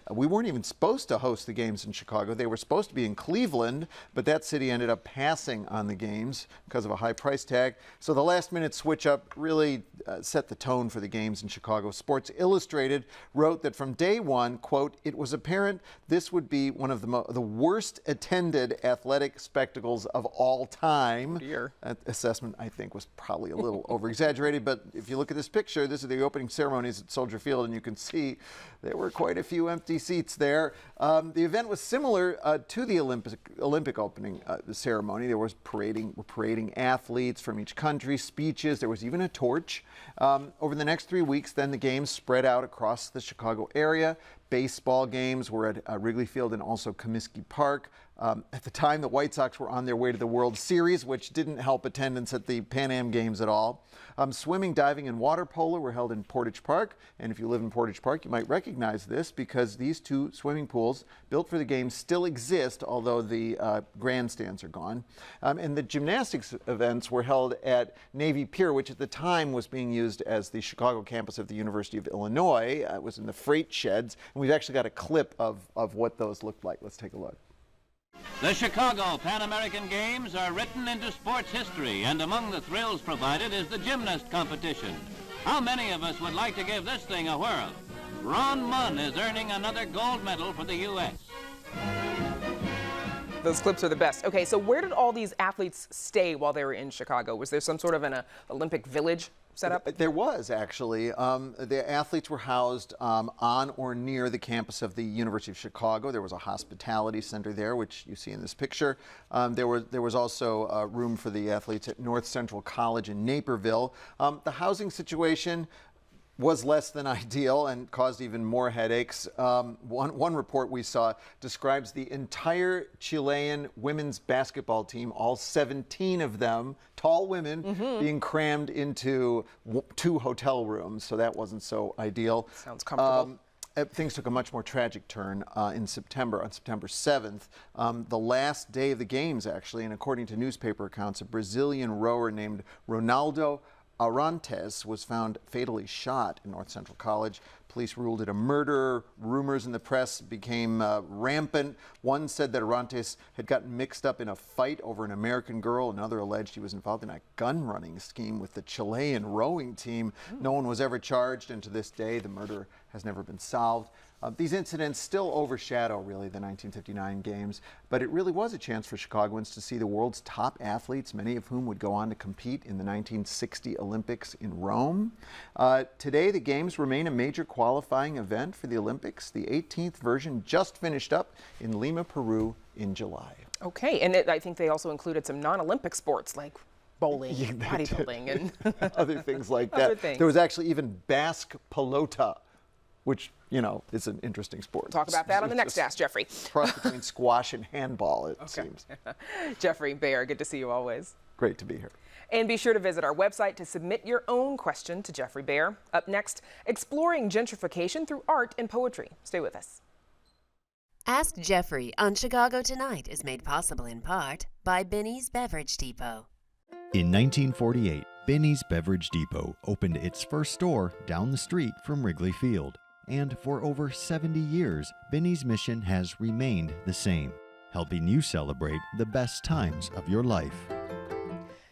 S19: we weren't even supposed to host the games in Chicago. They were supposed to be in Cleveland, but that city ended up passing on the games because of a high price tag. So the last-minute switch-up really set the tone for the games in Chicago. Sports Illustrated wrote that from day one, quote, "It was apparent this would be one of the worst-attended athletic spectacles of all time." That assessment, I think, was probably a little over-exaggerated, but if you look at this picture, this is the opening ceremonies at Soldier Field, and you can see there were quite a few empty empty seats there. The event was similar to the Olympic opening ceremony. There was parading athletes from each country, speeches. There was even a torch. Over the next 3 weeks, then the games spread out across the Chicago area. Baseball games were at Wrigley Field and also Comiskey Park. At the time, the White Sox were on their way to the World Series, which didn't help attendance at the Pan Am Games at all. Swimming, diving, and water polo were held in Portage Park. And if you live in Portage Park, you might recognize this because these two swimming pools built for the games still exist, although the grandstands are gone. And the gymnastics events were held at Navy Pier, which at the time was being used as the Chicago campus of the University of Illinois. It was in the freight sheds. And we've actually got a clip of what those looked like. Let's take a look.
S20: The Chicago Pan American Games are written into sports history, and among the thrills provided is the gymnast competition. How many of us would like to give this thing a whirl? Ron Munn is earning another gold medal for the U.S.
S2: Those clips are the best. Okay, so where did all these athletes stay while they were in Chicago? Was there some sort of an Olympic village set up?
S19: There was, actually. The athletes were housed on or near the campus of the University of Chicago. There was a hospitality center there, which you see in this picture. There was also room for the athletes at North Central College in Naperville. The housing situation was less than ideal and caused even more headaches. One report we saw describes the entire Chilean women's basketball team, all 17 of them, tall women, being crammed into 2 hotel rooms, so that wasn't so ideal.
S2: Sounds comfortable.
S19: Things took a much more tragic turn in September, on September 7th. The last day of the games, actually, and according to newspaper accounts, a Brazilian rower named Ronaldo Arantes was found fatally shot in North Central College. Police ruled it a murder. Rumors in the press became rampant. One said that Arantes had gotten mixed up in a fight over an American girl. Another alleged he was involved in a gun-running scheme with the Chilean rowing team. No one was ever charged, and to this day, the murder has never been solved. These incidents still overshadow, really, the 1959 games, but it really was a chance for Chicagoans to see the world's top athletes, many of whom would go on to compete in the 1960 Olympics in Rome. Today, the games remain a major qualifying event for the Olympics. The 18th version just finished up in Lima, Peru in July.
S2: Okay, and I think they also included some non-Olympic sports like bowling, bodybuilding, and
S19: other things like that. There was actually even Basque pelota, which, you know, is an interesting sport.
S2: Talk about that on the next Ask Geoffrey.
S19: Cross between squash and handball, it seems.
S2: Geoffrey Baer, good to see you always.
S19: Great to be here.
S2: And be sure to visit our website to submit your own question to Geoffrey Baer. Up next, exploring gentrification through art and poetry. Stay with us.
S15: Ask Geoffrey on Chicago Tonight is made possible in part by Benny's Beverage Depot.
S21: In 1948, Benny's Beverage Depot opened its first store down the street from Wrigley Field. And for over 70 years, Benny's mission has remained the same, helping you celebrate the best times of your life.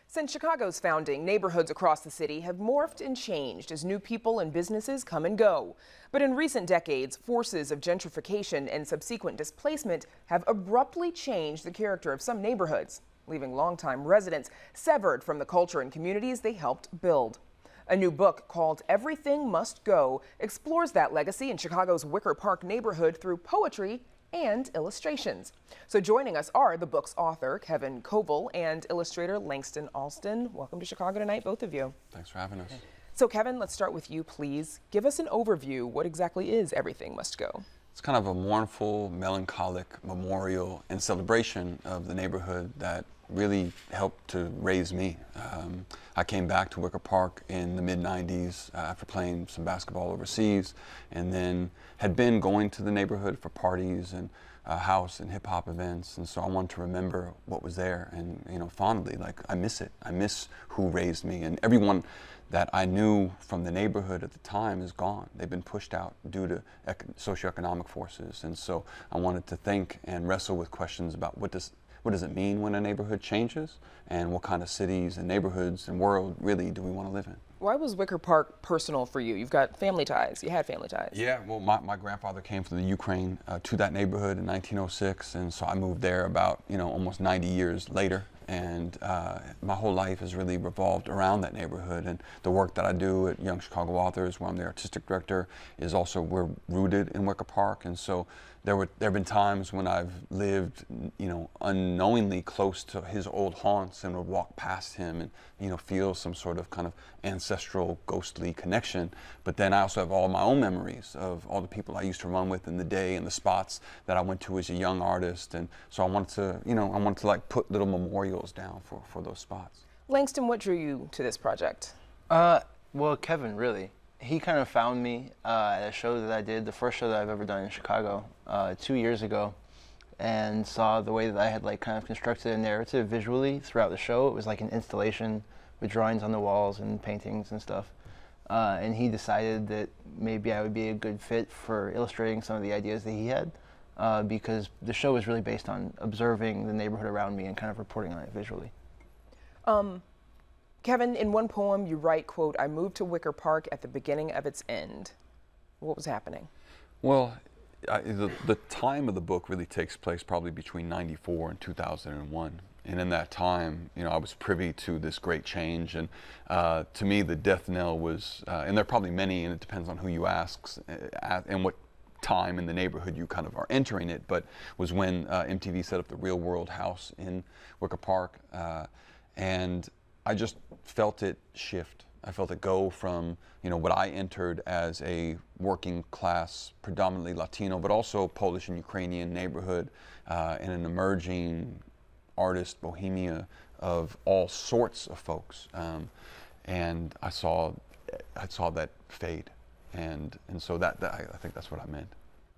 S2: Since Chicago's founding, neighborhoods across the city have morphed and changed as new people and businesses come and go. But in recent decades, forces of gentrification and subsequent displacement have abruptly changed the character of some neighborhoods, leaving longtime residents severed from the culture and communities they helped build. A new book called Everything Must Go explores that legacy in Chicago's Wicker Park neighborhood through poetry and illustrations. So joining us are the book's author, Kevin Koval, and illustrator Langston Alston. Welcome to Chicago Tonight, both of you.
S22: Thanks for having us.
S2: So Kevin, let's start with you, please. Give us an overview. What exactly is Everything Must Go?
S22: It's kind of a mournful, melancholic memorial and celebration of the neighborhood that really helped to raise me. I came back to Wicker Park in the mid-90s after playing some basketball overseas, and then had been going to the neighborhood for parties and house and hip-hop events, and so I wanted to remember what was there, and you know, fondly, like, I miss it. I miss who raised me, and everyone that I knew from the neighborhood at the time is gone. They've been pushed out due to socioeconomic forces, and so I wanted to think and wrestle with questions about what does it mean when a neighborhood changes, and what kind of cities and neighborhoods and world really do we want to live in?
S2: Why was Wicker Park personal for you? You've got family ties. You had family ties.
S22: Yeah, well, my grandfather came from the Ukraine to that neighborhood in 1906, and so I moved there about, you know, almost 90 years later. And my whole life has really revolved around that neighborhood. And the work that I do at Young Chicago Authors, where I'm the artistic director, is also, we're rooted in Wicker Park. And so there have been times when I've lived, unknowingly close to his old haunts and would walk past him and, feel some sort of kind of ancestral ghostly connection. But then I also have all my own memories of all the people I used to run with in the day and the spots that I went to as a young artist. And so I wanted to like put little memorials down for those spots.
S2: Langston, what drew you to this project?
S6: Well, Kevin, really. He kind of found me at a show that I did, the first show that I've ever done in Chicago, 2 years ago, and saw the way that I had like kind of constructed a narrative visually throughout the show. It was like an installation with drawings on the walls and paintings and stuff. And he decided that maybe I would be a good fit for illustrating some of the ideas that he had, because the show was really based on observing the neighborhood around me and kind of reporting on it visually.
S2: Kevin, in one poem you write, quote, "I moved to Wicker Park at the beginning of its end." What was happening?
S22: Well, the time of the book really takes place probably between 94 and 2001. And in that time, I was privy to this great change. And to me, the death knell was, and there are probably many, and it depends on who you ask and what time in the neighborhood you kind of are entering it, but was when MTV set up the Real World House in Wicker Park. And I just felt it shift. I felt it go from, what I entered as a working class, predominantly Latino, but also Polish and Ukrainian neighborhood, in an emerging artist bohemia of all sorts of folks. And I saw that fade. And so that I think that's what I meant.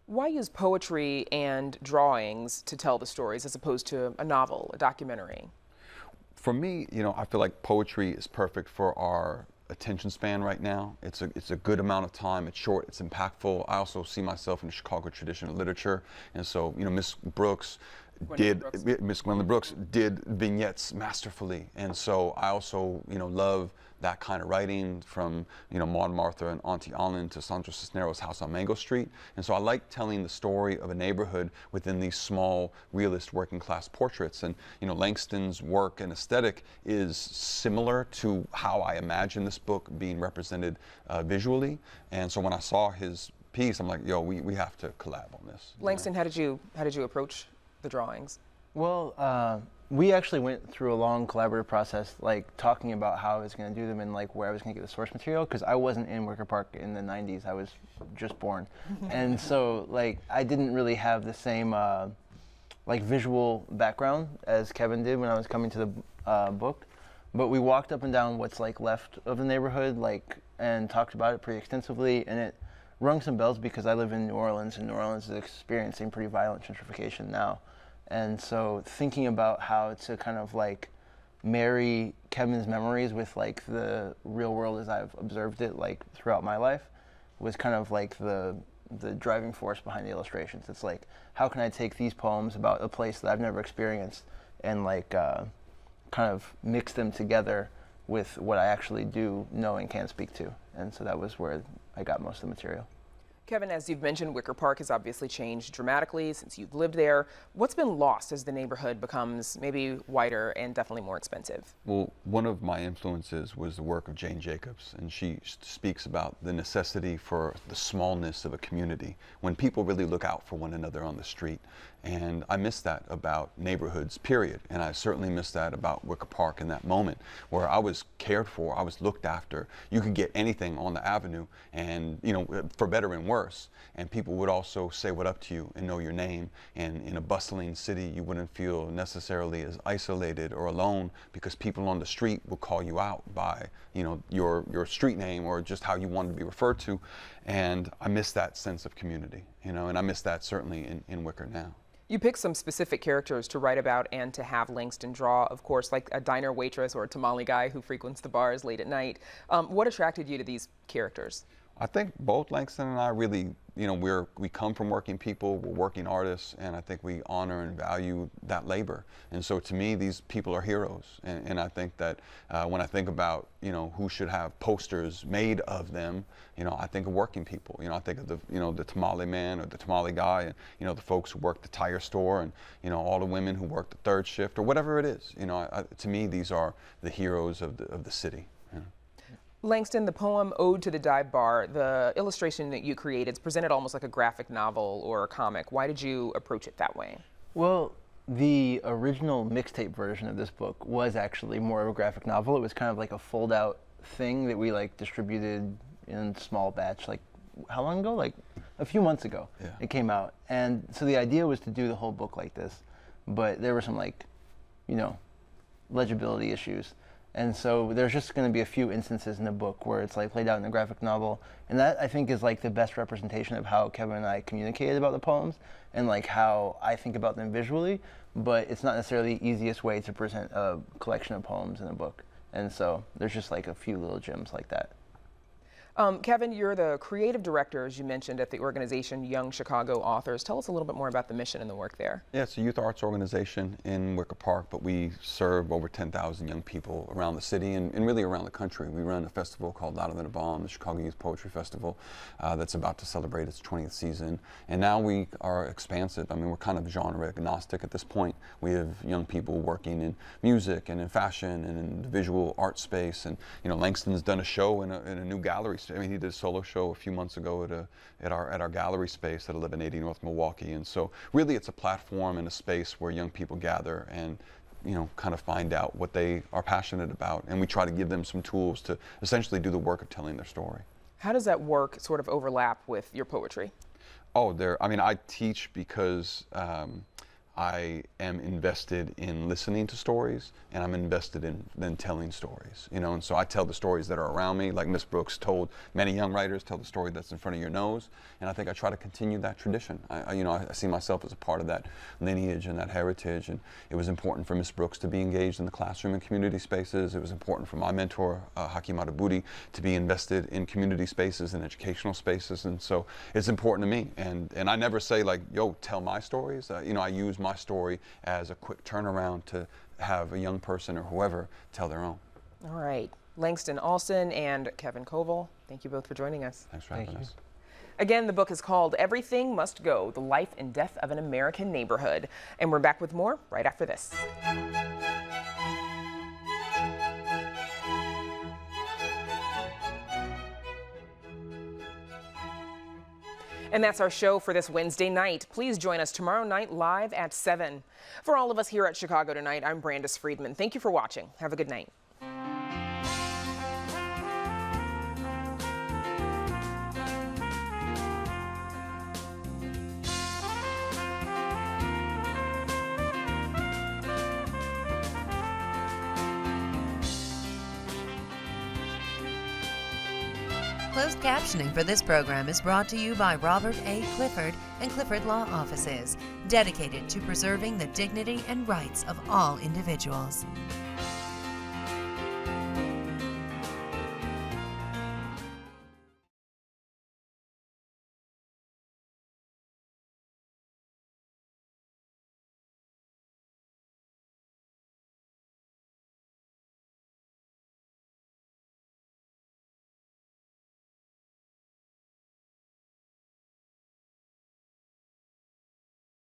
S2: Why use poetry and drawings to tell the stories as opposed to a novel, a documentary?
S22: For me, I feel like poetry is perfect for our attention span right now. It's a good amount of time. It's short. It's impactful. I also see myself in the Chicago tradition of literature, and so Miss Gwendolyn Brooks did vignettes masterfully, and so I also love that kind of writing, from Maud Martha and Auntie Allen to Sandra Cisneros' house on Mango Street. And so I like telling the story of a neighborhood within these small, realist, working class portraits. And Langston's work and aesthetic is similar to how I imagine this book being represented visually. And so when I saw his piece, I'm like, yo, we have to collab on this.
S2: Langston, how did you approach the drawings?
S6: Well, we actually went through a long collaborative process, like talking about how I was going to do them and like where I was going to get the source material, because I wasn't in Wicker Park in the 90s. I was just born. And so like I didn't really have the same like visual background as Kevin did when I was coming to the book. But we walked up and down what's like left of the neighborhood, like, and talked about it pretty extensively, and it rung some bells because I live in New Orleans, and New Orleans is experiencing pretty violent gentrification now. And so thinking about how to kind of like marry Kevin's memories with like the real world as I've observed it like throughout my life was kind of like the driving force behind the illustrations. It's like, how can I take these poems about a place that I've never experienced and like kind of mix them together with what I actually do know and can speak to. And so that was where I got most of the material.
S2: Kevin, as you've mentioned, Wicker Park has obviously changed dramatically since you've lived there. What's been lost as the neighborhood becomes maybe wider and definitely more expensive?
S22: Well, one of my influences was the work of Jane Jacobs, and she speaks about the necessity for the smallness of a community when people really look out for one another on the street. And I miss that about neighborhoods, period. And I certainly miss that about Wicker Park in that moment where I was cared for, I was looked after. You could get anything on the avenue and, for better and worse. And people would also say what up to you and know your name. And in a bustling city, you wouldn't feel necessarily as isolated or alone because people on the street will call you out by, your street name or just how you wanted to be referred to. And I miss that sense of community, and I miss that certainly in Wicker now.
S2: You picked some specific characters to write about and to have Langston draw, of course, like a diner waitress or a tamale guy who frequents the bars late at night. What attracted you to these characters?
S22: I think both Langston and I really, we come from working people, we're working artists, and I think we honor and value that labor. And so to me, these people are heroes. And I think that when I think about, who should have posters made of them, I think of working people. I think of the tamale man or the tamale guy, and, the folks who work the tire store, and, all the women who work the third shift or whatever it is. To me, these are the heroes of the city.
S2: Langston, the poem Ode to the Dive Bar, the illustration that you created is presented almost like a graphic novel or a comic. Why did you approach it that way?
S6: Well, the original mixtape version of this book was actually more of a graphic novel. It was kind of like a fold-out thing that we distributed in small batch. How long ago? Like a few months ago. Yeah. It came out, and so the idea was to do the whole book like this, but there were some legibility issues. And so there's just going to be a few instances in the book where it's laid out in a graphic novel. And that, I think, is the best representation of how Kevin and I communicated about the poems and how I think about them visually. But it's not necessarily the easiest way to present a collection of poems in a book. And so there's just a few little gems like that.
S2: Kevin, you're the creative director, as you mentioned, at the organization Young Chicago Authors. Tell us a little bit more about the mission and the work there.
S22: Yeah, it's a youth arts organization in Wicker Park, but we serve over 10,000 young people around the city and really around the country. We run a festival called Louder Than a Bomb, the Chicago Youth Poetry Festival, that's about to celebrate its 20th season. And now we are expansive. I mean, we're kind of genre agnostic at this point. We have young people working in music and in fashion and in the visual art space. And, Langston's done a show in a new gallery. I mean, he did a solo show a few months ago at our gallery space at 1180 North Milwaukee. And so really it's a platform and a space where young people gather and kind of find out what they are passionate about. And we try to give them some tools to essentially do the work of telling their story.
S2: How does that work sort of overlap with your poetry?
S22: Oh, I teach because I am invested in listening to stories, and I'm invested in then telling stories, and so I tell the stories that are around me, like Miss Brooks told many young writers, tell the story that's in front of your nose, and I think I try to continue that tradition. I see myself as a part of that lineage and that heritage, and it was important for Miss Brooks to be engaged in the classroom and community spaces. It was important for my mentor, Hakim Adabudi, to be invested in community spaces and educational spaces, and so it's important to me, and I never say yo, tell my stories. I use my story as a quick turnaround to have a young person or whoever tell their own.
S2: All right. Langston Alston and Kevin Koval, thank you both for joining us.
S22: Thanks for having us.
S2: Again, the book is called Everything Must Go, The Life and Death of an American Neighborhood. And we're back with more right after this. And that's our show for this Wednesday night. Please join us tomorrow night live at 7. For all of us here at Chicago Tonight, I'm Brandis Friedman. Thank you for watching. Have a good night.
S17: Closed captioning for this program is brought to you by Robert A. Clifford and Clifford Law Offices, dedicated to preserving the dignity and rights of all individuals.